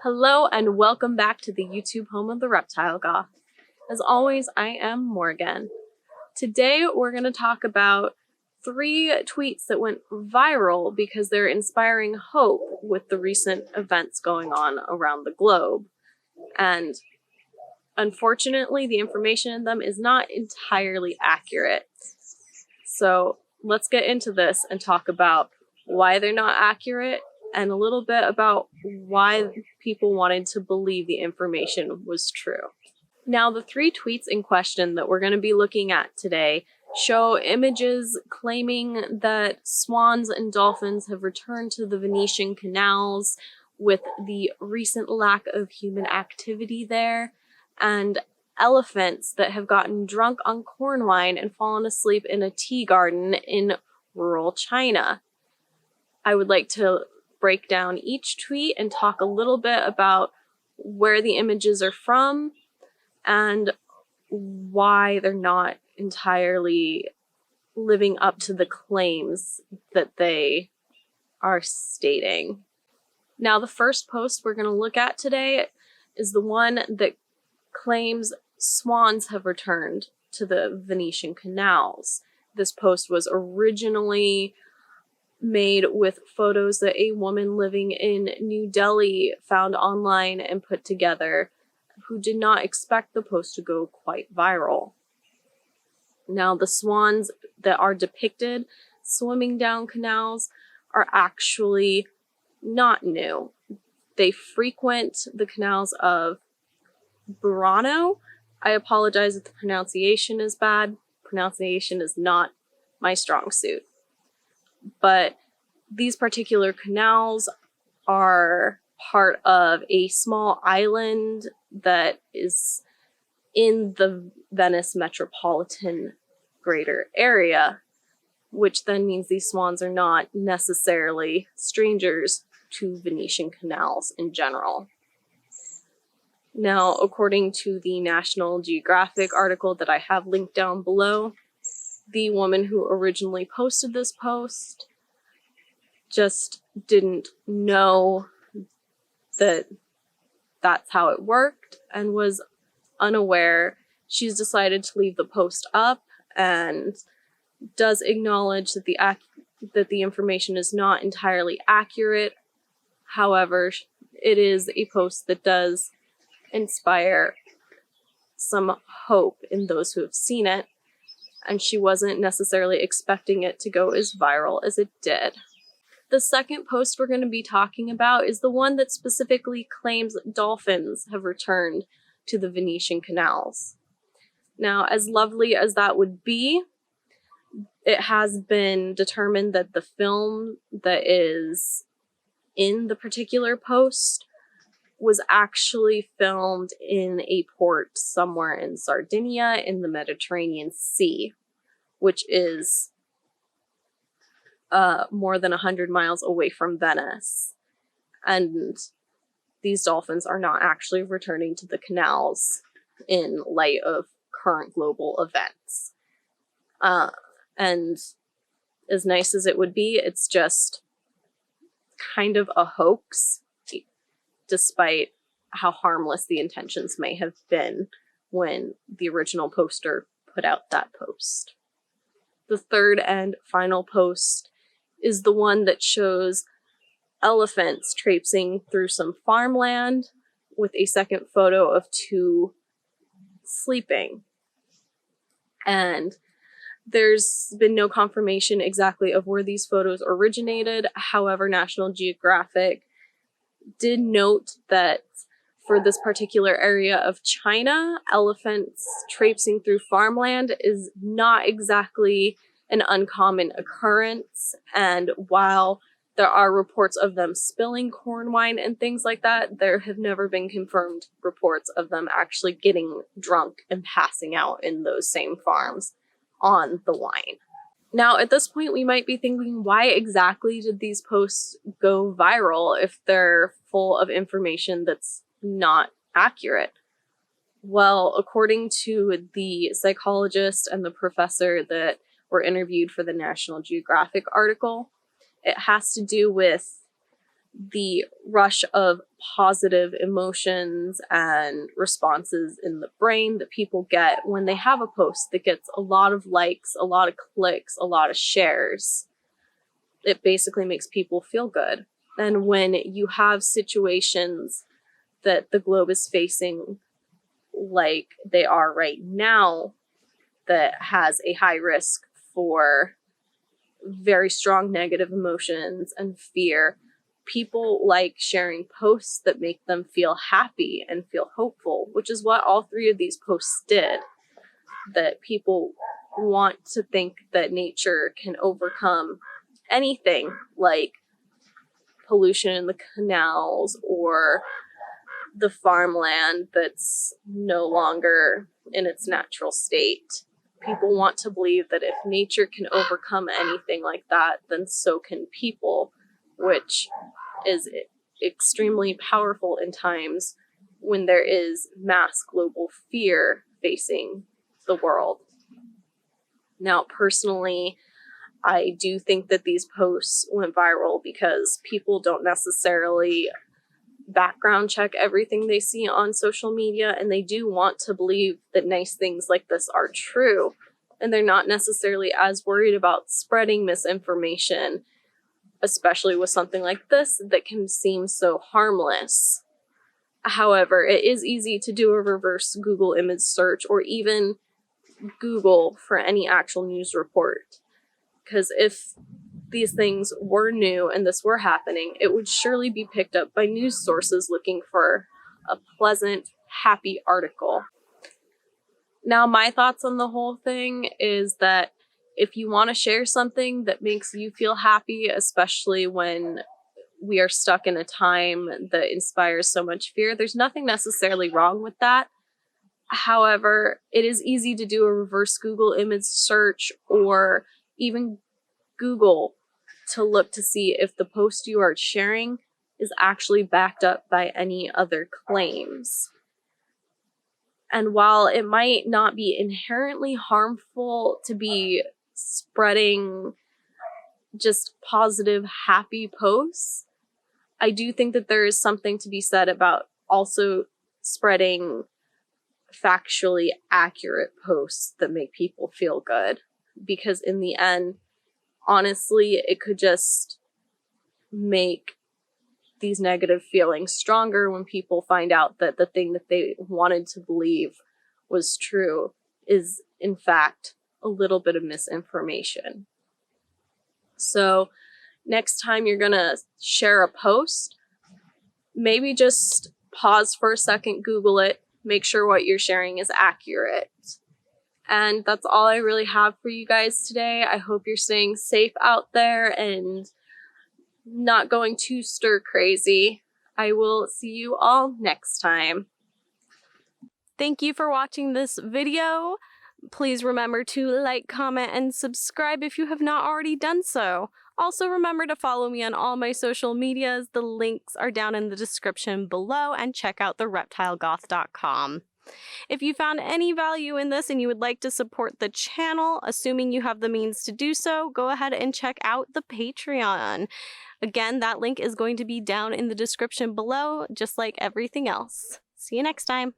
Hello and welcome back to the YouTube home of the Reptile Goth. As always, I am Morgan. Today we're going to talk about 3 tweets that went viral because they're inspiring hope with the recent events going on around the globe. And unfortunately, the information in them is not entirely accurate. So let's get into this and talk about why they're not accurate and a little bit about why people wanted to believe the information was true. Now, the 3 tweets in question that we're going to be looking at today show images claiming that swans and dolphins have returned to the Venetian canals with the recent lack of human activity there, and elephants that have gotten drunk on corn wine and fallen asleep in a tea garden in rural China. I would like to break down each tweet and talk a little bit about where the images are from and why they're not entirely living up to the claims that they are stating. Now, the first post we're going to look at today is the one that claims swans have returned to the Venetian canals. This post was originally made with photos that a woman living in New Delhi found online and put together, who did not expect the post to go quite viral. Now, the swans that are depicted swimming down canals are actually not new. They frequent the canals of Burano. I apologize if the pronunciation is bad. Pronunciation is not my strong suit. But these particular canals are part of a small island that is in the Venice metropolitan greater area, which then means these swans are not necessarily strangers to Venetian canals in general. Now, according to the National Geographic article that I have linked down below, the woman who originally posted this post just didn't know that that's how it worked and was unaware. She's decided to leave the post up and does acknowledge that the information is not entirely accurate. However, it is a post that does inspire some hope in those who have seen it, and she wasn't necessarily expecting it to go as viral as it did. The second post we're going to be talking about is the one that specifically claims dolphins have returned to the Venetian canals. Now, as lovely as that would be, it has been determined that the film that is in the particular post was actually filmed in a port somewhere in Sardinia in the Mediterranean Sea, which is more than 100 miles away from Venice. And these dolphins are not actually returning to the canals in light of current global events. And as nice as it would be, it's just kind of a hoax, despite how harmless the intentions may have been when the original poster put out that post. The third and final post is the one that shows elephants traipsing through some farmland with a second photo of 2 sleeping. And there's been no confirmation exactly of where these photos originated. However, National Geographic did note that for this particular area of China, elephants traipsing through farmland is not exactly an uncommon occurrence. And while there are reports of them spilling corn wine and things like that, there have never been confirmed reports of them actually getting drunk and passing out in those same farms on the wine. Now, at this point, we might be thinking, why exactly did these posts go viral if they're full of information that's not accurate? Well, according to the psychologist and the professor that were interviewed for the National Geographic article, it has to do with the rush of positive emotions and responses in the brain that people get when they have a post that gets a lot of likes, a lot of clicks, a lot of shares. It basically makes people feel good. And when you have situations that the globe is facing, like they are right now, that has a high risk for very strong negative emotions and fear, people like sharing posts that make them feel happy and feel hopeful, which is what all three of these posts did. That people want to think that nature can overcome anything like pollution in the canals or the farmland that's no longer in its natural state. People want to believe that if nature can overcome anything like that, then so can people, which is extremely powerful in times when there is mass global fear facing the world. Now, personally, I do think that these posts went viral because people don't necessarily background check everything they see on social media, and they do want to believe that nice things like this are true, and they're not necessarily as worried about spreading misinformation, especially with something like this that can seem so harmless. However, it is easy to do a reverse Google image search or even Google for any actual news report, because if these things were new and this were happening, it would surely be picked up by news sources looking for a pleasant, happy article. Now, my thoughts on the whole thing is that if you want to share something that makes you feel happy, especially when we are stuck in a time that inspires so much fear, there's nothing necessarily wrong with that. However, it is easy to do a reverse Google image search or even Google to look to see if the post you are sharing is actually backed up by any other claims. And while it might not be inherently harmful to be spreading just positive, happy posts, I do think that there is something to be said about also spreading factually accurate posts that make people feel good. Because in the end, honestly, it could just make these negative feelings stronger when people find out that the thing that they wanted to believe was true is, in fact, a little bit of misinformation. So next time you're going to share a post, maybe just pause for a second, Google it, make sure what you're sharing is accurate. And that's all I really have for you guys today. I hope you're staying safe out there and not going too stir crazy. I will see you all next time. Thank you for watching this video. Please remember to like, comment, and subscribe if you have not already done so. Also remember to follow me on all my social medias. The links are down in the description below, and check out thereptilegoth.com. If you found any value in this and you would like to support the channel, assuming you have the means to do so, go ahead and check out the Patreon. Again, that link is going to be down in the description below, just like everything else. See you next time.